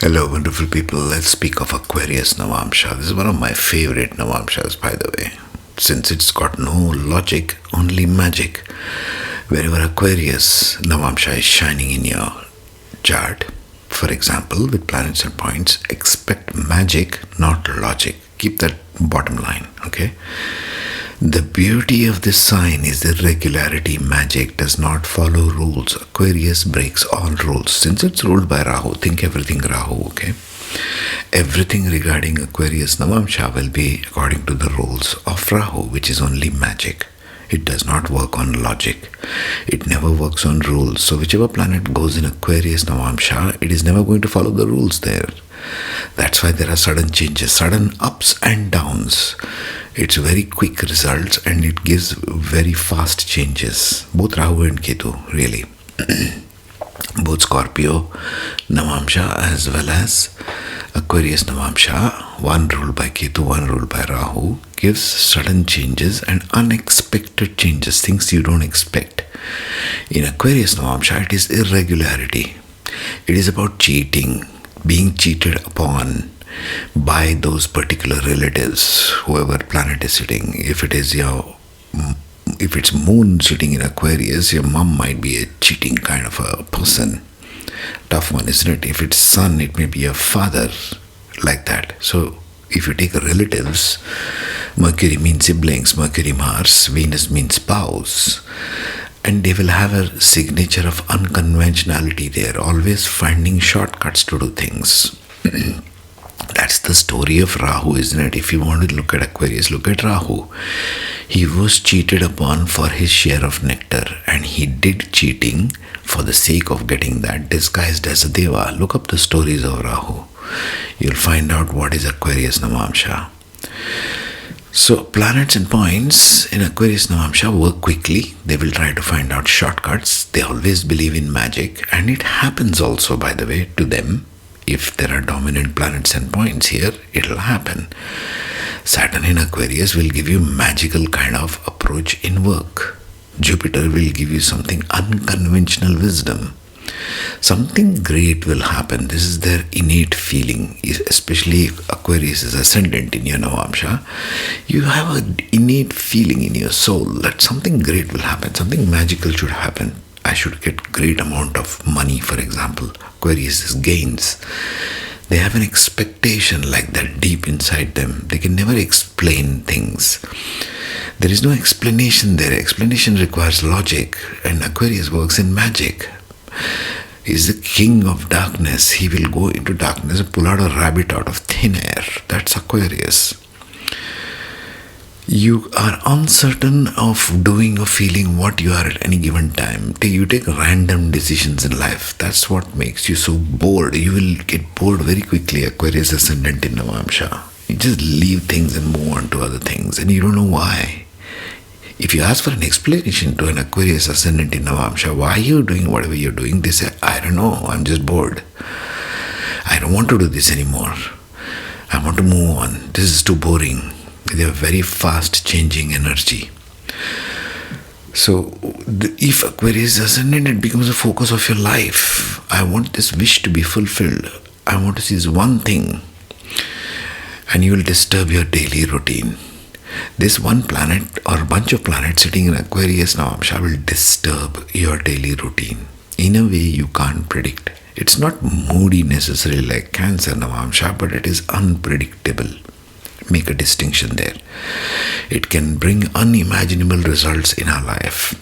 Hello, wonderful people. Let's speak of Aquarius Navamsha. This is one of my favorite Navamshas, by the way, since it's got no logic, only magic. Wherever Aquarius Navamsha is shining in your chart, for example, with planets and points, expect magic, not logic. Keep that bottom line, okay? The beauty of this sign is the regularity. Magic does not follow rules. Aquarius breaks all rules. Since it's ruled by Rahu, think everything Rahu, okay? Everything regarding Aquarius Navamsha will be according to the rules of Rahu, which is only magic. It does not work on logic. It never works on rules. So whichever planet goes in Aquarius Navamsha, it is never going to follow the rules there. That's why there are sudden changes, sudden ups and downs. It's very quick results and it gives very fast changes. Both Rahu and Ketu, really. Both Scorpio Navamsha as well as Aquarius Navamsha, one ruled by Ketu, one ruled by Rahu, gives sudden changes and unexpected changes, things you don't expect. In Aquarius Navamsha, it is irregularity. It is about cheating, being cheated upon by those particular relatives, whoever planet is sitting. If it's moon sitting in Aquarius, your mom might be a cheating kind of a person. Tough one, isn't it? If it's sun, it may be a father, like that. So if you take relatives, Mercury means siblings, Mercury Mars, Venus means spouse, and they will have a signature of unconventionality there, always finding shortcuts to do things. That's the story of Rahu, isn't it? If you want to look at Aquarius, look at Rahu. He was cheated upon for his share of nectar, and he did cheating for the sake of getting that, disguised as a deva. Look up the stories of Rahu. You'll find out what is Aquarius Navamsha. So planets and points in Aquarius Navamsha work quickly. They will try to find out shortcuts. They always believe in magic, and it happens also, by the way, to them. If there are dominant planets and points here, it'll happen. Saturn in Aquarius will give you magical kind of approach in work. Jupiter will give you something unconventional wisdom. Something great will happen. This is their innate feeling, especially if Aquarius is ascendant in your Navamsha. You have an innate feeling in your soul that something great will happen, something magical should happen. I should get great amount of money, for example. Aquarius is gains. They have an expectation like that deep inside them. They can never explain things. There is no explanation there. Explanation requires logic, and Aquarius works in magic. He is the king of darkness. He will go into darkness and pull out a rabbit out of thin air. That's Aquarius. You are uncertain of doing or feeling what you are at any given time. You take random decisions in life. That's what makes you so bored. You will get bored very quickly, Aquarius ascendant in Navamsha. You just leave things and move on to other things, and you don't know why. If you ask for an explanation to an Aquarius ascendant in Navamsha, why are you doing whatever you're doing? They say, I don't know, I'm just bored. I don't want to do this anymore. I want to move on. This is too boring. They have very fast changing energy. So if Aquarius is ascendant, it becomes a focus of your life. I want this wish to be fulfilled. I want to see this one thing. And you will disturb your daily routine. This one planet or bunch of planets sitting in Aquarius Navamsha will disturb your daily routine in a way you can't predict. It's not moody necessarily like Cancer Navamsha, but it is unpredictable. Make a distinction there. It can bring unimaginable results in our life.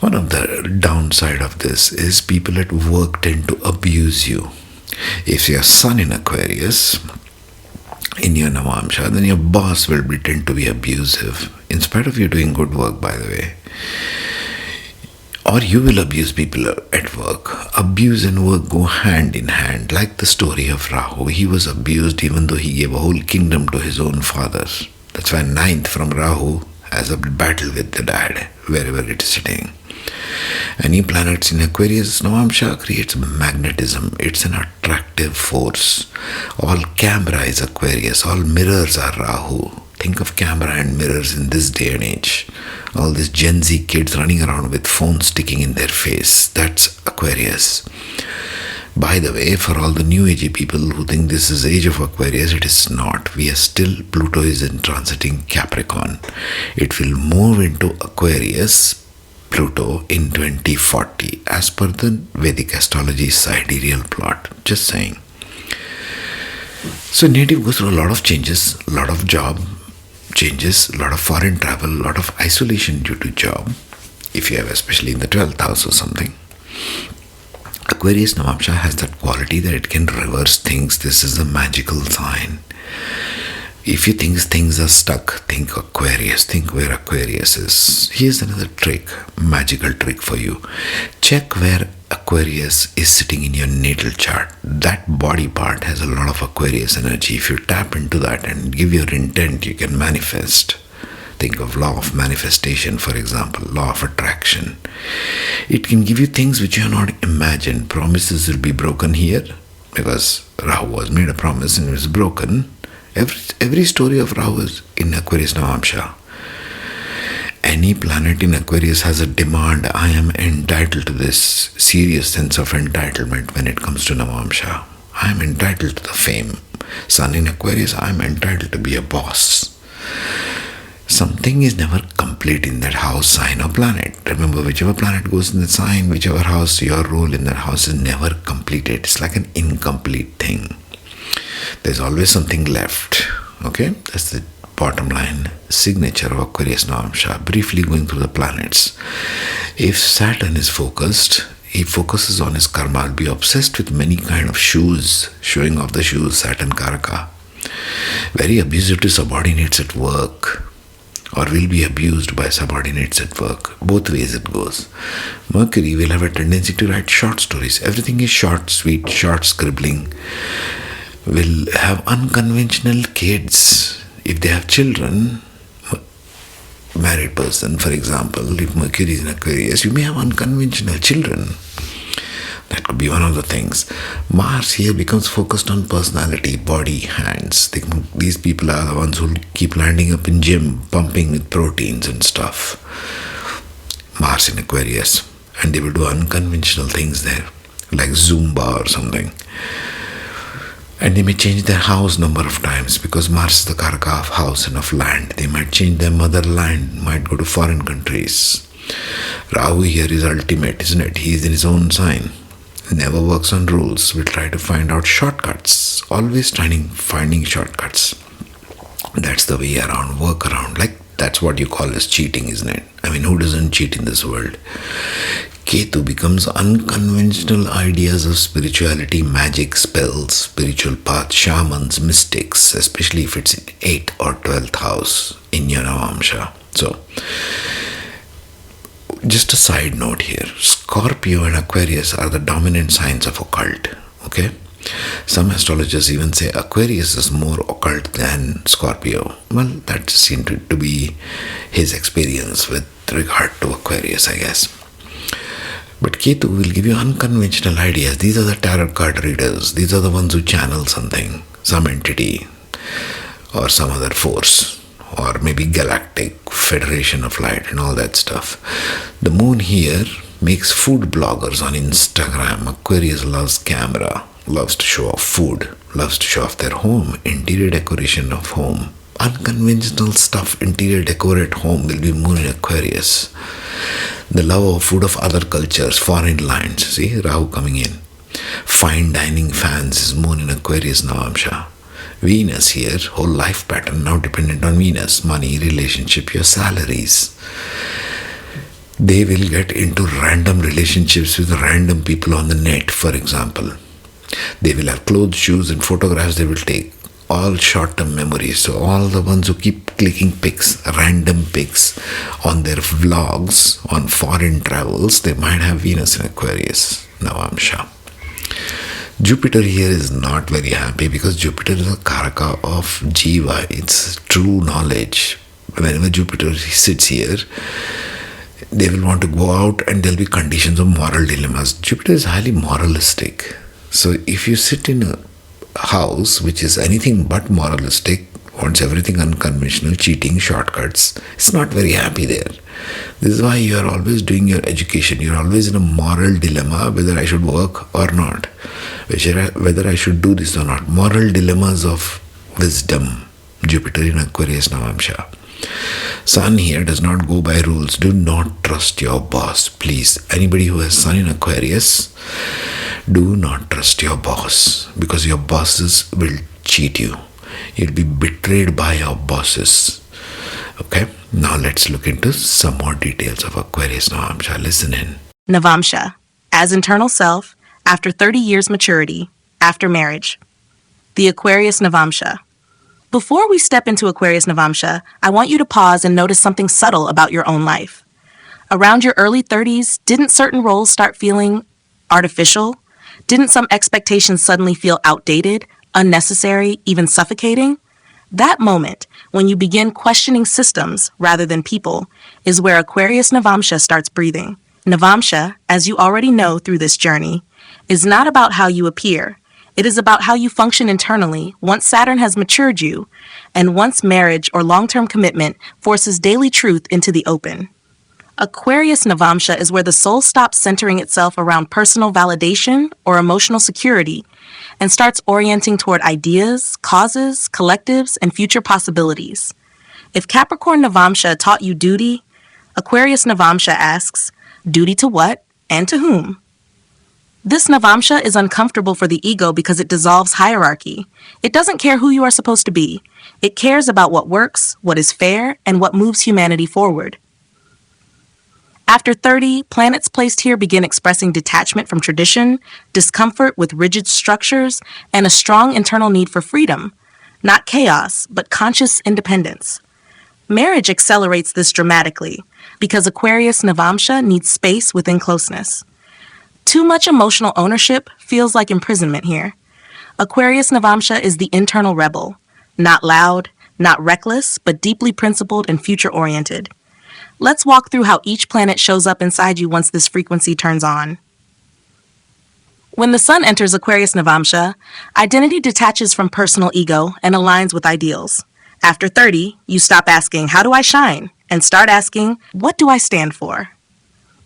One of the downside of this is people at work tend to abuse you. If your sun in Aquarius in your Navamsha, then your boss will tend to be abusive, in spite of you doing good work, by the way. Or you will abuse people at work. Abuse and work go hand in hand, like the story of Rahu. He was abused even though he gave a whole kingdom to his own father. That's why 9th from Rahu has a battle with the dad, wherever it is sitting. Any planets in Aquarius Navamsha creates magnetism. It's an attractive force. All camera is Aquarius. All mirrors are Rahu. Think of camera and mirrors in this day and age. All these Gen Z kids running around with phones sticking in their face. That's Aquarius. By the way, for all the new agey people who think this is age of Aquarius, it is not. We are still, Pluto is in transiting Capricorn. It will move into Aquarius, Pluto in 2040 as per the Vedic Astrology sidereal plot. Just saying. So native goes through a lot of changes, a lot of job changes, a lot of foreign travel, a lot of isolation due to job, if you have especially in the 12th house or something. Aquarius Navamsha has that quality that it can reverse things. This is a magical sign. If you think things are stuck, think Aquarius. Think where Aquarius is. Here's another trick, magical trick for you. Check where Aquarius is sitting in your natal chart. That body part has a lot of Aquarius energy. If you tap into that and give your intent, you can manifest. Think of law of manifestation, for example, law of attraction. It can give you things which you have not imagined. Promises will be broken here because Rahu was made a promise and it was broken. Every story of Rahu is in Aquarius Navamsha. Any planet in Aquarius has a demand. I am entitled to this, serious sense of entitlement when it comes to Navamsha. I am entitled to the fame. Sun in Aquarius, I am entitled to be a boss. Something is never complete in that house, sign, or planet. Remember, whichever planet goes in the sign, whichever house, your role in that house is never completed. It's like an incomplete thing. There's always something left. Okay? That's the bottom line signature of Aquarius Navamsha. Briefly going through the planets. If Saturn is focused, he focuses on his karma. He'll be obsessed with many kind of shoes, showing off the shoes, Saturn Karaka. Very abusive to subordinates at work, or will be abused by subordinates at work. Both ways it goes. Mercury will have a tendency to write short stories. Everything is short, sweet, short scribbling. Will have unconventional kids. If they have children, married person, for example, if Mercury is in Aquarius, you may have unconventional children. That could be one of the things. Mars here becomes focused on personality, body, hands. These people are the ones who keep landing up in gym, pumping with proteins and stuff. Mars in Aquarius. And they will do unconventional things there, like Zumba or something. And they may change their house number of times because Mars is the Karaka of house and of land. They might change their motherland, might go to foreign countries. Rahu here is ultimate, isn't it? He is in his own sign. Never works on rules. Will try to find out shortcuts. Always finding shortcuts. That's the way around, work around. Like that's what you call as cheating, isn't it? I mean, who doesn't cheat in this world? Ketu becomes unconventional ideas of spirituality, magic, spells, spiritual path, shamans, mystics, especially if it's in 8th or 12th house in your Navamsha. So, just a side note here. Scorpio and Aquarius are the dominant signs of occult. Okay? Some astrologers even say Aquarius is more occult than Scorpio. Well, that seemed to be his experience with regard to Aquarius, I guess. But Ketu will give you unconventional ideas. These are the tarot card readers. These are the ones who channel something, some entity, or some other force, or maybe galactic federation of light and all that stuff. The moon here makes food bloggers on Instagram. Aquarius loves camera, loves to show off food, loves to show off their home, interior decoration of home. Unconventional stuff, interior decor at home will be moon in Aquarius. The love of food of other cultures, foreign lands. See, Rahu coming in. Fine dining fans is moon in Aquarius Navamsha. Venus here, whole life pattern now dependent on Venus. Money, relationship, your salaries. They will get into random relationships with random people on the net, for example. They will have clothes, shoes and photographs they will take. All short-term memories. So all the ones who keep clicking pics, random pics on their vlogs, on foreign travels, they might have Venus in Aquarius Navamsha. Jupiter here is not very happy because Jupiter is a Karaka of Jiva. It's true knowledge. Whenever Jupiter sits here, they will want to go out and there will be conditions of moral dilemmas. Jupiter is highly moralistic. So if you sit in a house which is anything but moralistic, wants everything unconventional, cheating, shortcuts. It's not very happy there. This is why you are always doing your education. You're always in a moral dilemma whether I should work or not, whether I should do this or not. Moral dilemmas of wisdom. Jupiter in Aquarius Navamsha. Sun here does not go by rules. Do not trust your boss, please. Anybody who has Sun in Aquarius, do not trust your boss, because your bosses will cheat you. You'll be betrayed by your bosses. Okay, now let's look into some more details of Aquarius Navamsha. Listen in. Navamsha, as internal self, after 30 years maturity, after marriage. The Aquarius Navamsha. Before we step into Aquarius Navamsha, I want you to pause and notice something subtle about your own life. Around your early 30s, didn't certain roles start feeling artificial? Didn't some expectations suddenly feel outdated, unnecessary, even suffocating? That moment, when you begin questioning systems rather than people, is where Aquarius Navamsha starts breathing. Navamsha, as you already know through this journey, is not about how you appear. It is about how you function internally once Saturn has matured you, and once marriage or long-term commitment forces daily truth into the open. Aquarius Navamsha is where the soul stops centering itself around personal validation or emotional security and starts orienting toward ideas, causes, collectives, and future possibilities. If Capricorn Navamsha taught you duty, Aquarius Navamsha asks, duty to what and to whom? This Navamsha is uncomfortable for the ego because it dissolves hierarchy. It doesn't care who you are supposed to be. It cares about what works, what is fair, and what moves humanity forward. After 30, planets placed here begin expressing detachment from tradition, discomfort with rigid structures, and a strong internal need for freedom. Not chaos, but conscious independence. Marriage accelerates this dramatically because Aquarius Navamsha needs space within closeness. Too much emotional ownership feels like imprisonment here. Aquarius Navamsha is the internal rebel. Not loud, not reckless, but deeply principled and future-oriented. Let's walk through how each planet shows up inside you once this frequency turns on. When the Sun enters Aquarius Navamsha, identity detaches from personal ego and aligns with ideals. After 30, you stop asking, how do I shine? And start asking, what do I stand for?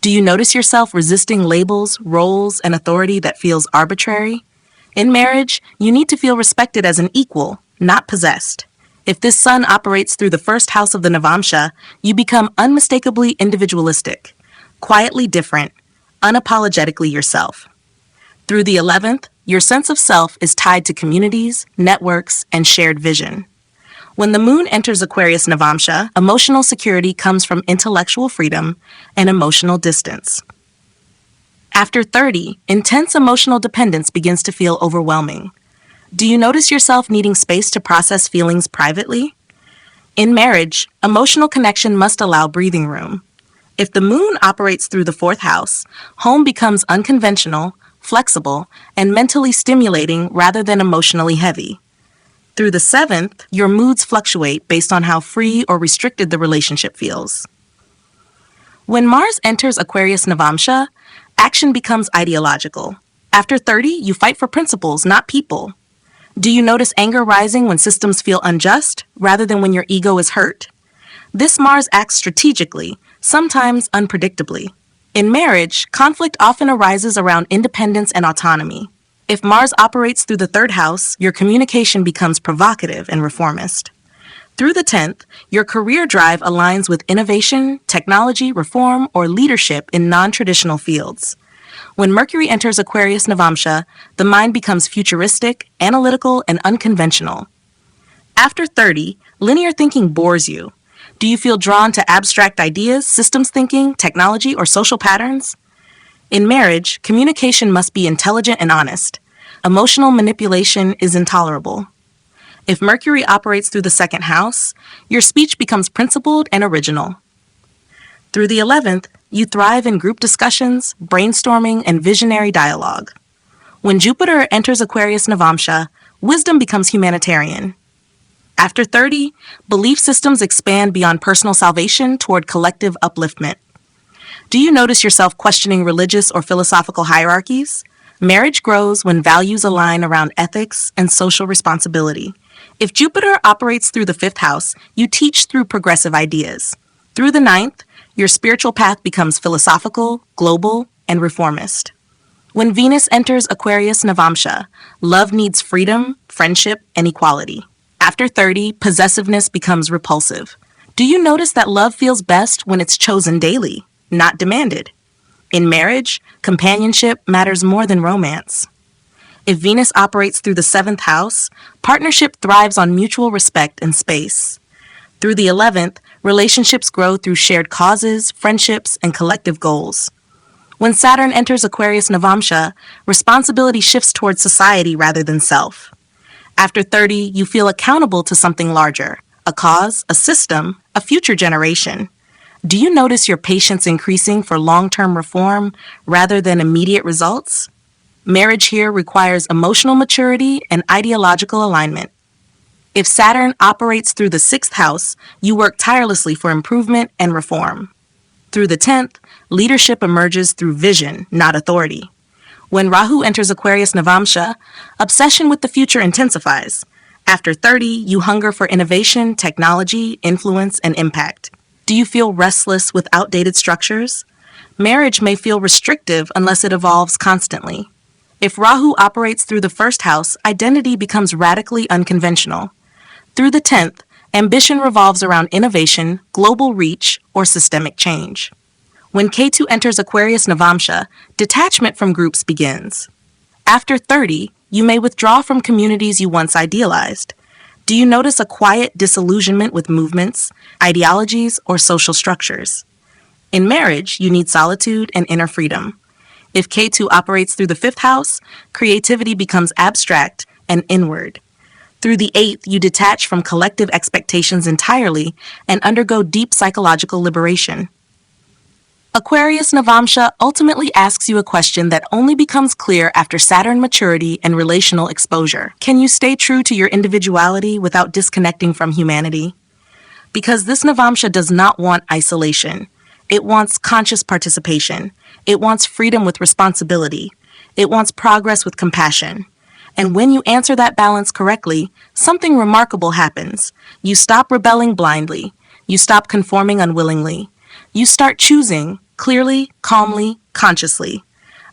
Do you notice yourself resisting labels, roles, and authority that feels arbitrary? In marriage, you need to feel respected as an equal, not possessed. If this Sun operates through the first house of the Navamsha, you become unmistakably individualistic, quietly different, unapologetically yourself. Through the 11th, your sense of self is tied to communities, networks, and shared vision. When the Moon enters Aquarius Navamsha, emotional security comes from intellectual freedom and emotional distance. After 30, intense emotional dependence begins to feel overwhelming. Do you notice yourself needing space to process feelings privately? In marriage, emotional connection must allow breathing room. If the Moon operates through the 4th house, home becomes unconventional, flexible, and mentally stimulating rather than emotionally heavy. Through the 7th, your moods fluctuate based on how free or restricted the relationship feels. When Mars enters Aquarius Navamsha, action becomes ideological. After 30, you fight for principles, not people. Do you notice anger rising when systems feel unjust, rather than when your ego is hurt? This Mars acts strategically, sometimes unpredictably. In marriage, conflict often arises around independence and autonomy. If Mars operates through the 3rd house, your communication becomes provocative and reformist. Through the 10th, your career drive aligns with innovation, technology, reform, or leadership in non-traditional fields. When Mercury enters Aquarius Navamsha, the mind becomes futuristic, analytical, and unconventional. After 30, linear thinking bores you. Do you feel drawn to abstract ideas, systems thinking, technology, or social patterns? In marriage, communication must be intelligent and honest. Emotional manipulation is intolerable. If Mercury operates through the 2nd house, your speech becomes principled and original. Through the 11th, you thrive in group discussions, brainstorming, and visionary dialogue. When Jupiter enters Aquarius Navamsha, wisdom becomes humanitarian. After 30, belief systems expand beyond personal salvation toward collective upliftment. Do you notice yourself questioning religious or philosophical hierarchies? Marriage grows when values align around ethics and social responsibility. If Jupiter operates through the fifth house, you teach through progressive ideas. Through the ninth, your spiritual path becomes philosophical, global, and reformist. When Venus enters Aquarius Navamsha, love needs freedom, friendship, and equality. After 30, possessiveness becomes repulsive. Do you notice that love feels best when it's chosen daily, not demanded? In marriage, companionship matters more than romance. If Venus operates through the seventh house, partnership thrives on mutual respect and space. Through the 11th, relationships grow through shared causes, friendships, and collective goals. When Saturn enters Aquarius Navamsha, responsibility shifts towards society rather than self. After 30, you feel accountable to something larger, a cause, a system, a future generation. Do you notice your patience increasing for long-term reform rather than immediate results? Marriage here requires emotional maturity and ideological alignment. If Saturn operates through the sixth house, you work tirelessly for improvement and reform. Through the 10th, leadership emerges through vision, not authority. When Rahu enters Aquarius Navamsha, obsession with the future intensifies. After 30, you hunger for innovation, technology, influence, and impact. Do you feel restless with outdated structures? Marriage may feel restrictive unless it evolves constantly. If Rahu operates through the first house, identity becomes radically unconventional. Through the 10th, ambition revolves around innovation, global reach, or systemic change. When Ketu enters Aquarius Navamsha, detachment from groups begins. After 30, you may withdraw from communities you once idealized. Do you notice a quiet disillusionment with movements, ideologies, or social structures? In marriage, you need solitude and inner freedom. If Ketu operates through the fifth house, creativity becomes abstract and inward. Through the 8th, you detach from collective expectations entirely and undergo deep psychological liberation. Aquarius Navamsha ultimately asks you a question that only becomes clear after Saturn maturity and relational exposure. Can you stay true to your individuality without disconnecting from humanity? Because this Navamsha does not want isolation. It wants conscious participation. It wants freedom with responsibility. It wants progress with compassion. And when you answer that balance correctly, something remarkable happens. You stop rebelling blindly. You stop conforming unwillingly. You start choosing clearly, calmly, consciously.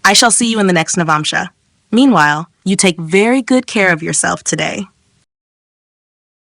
I shall see you in the next Navamsha. Meanwhile, you take very good care of yourself today.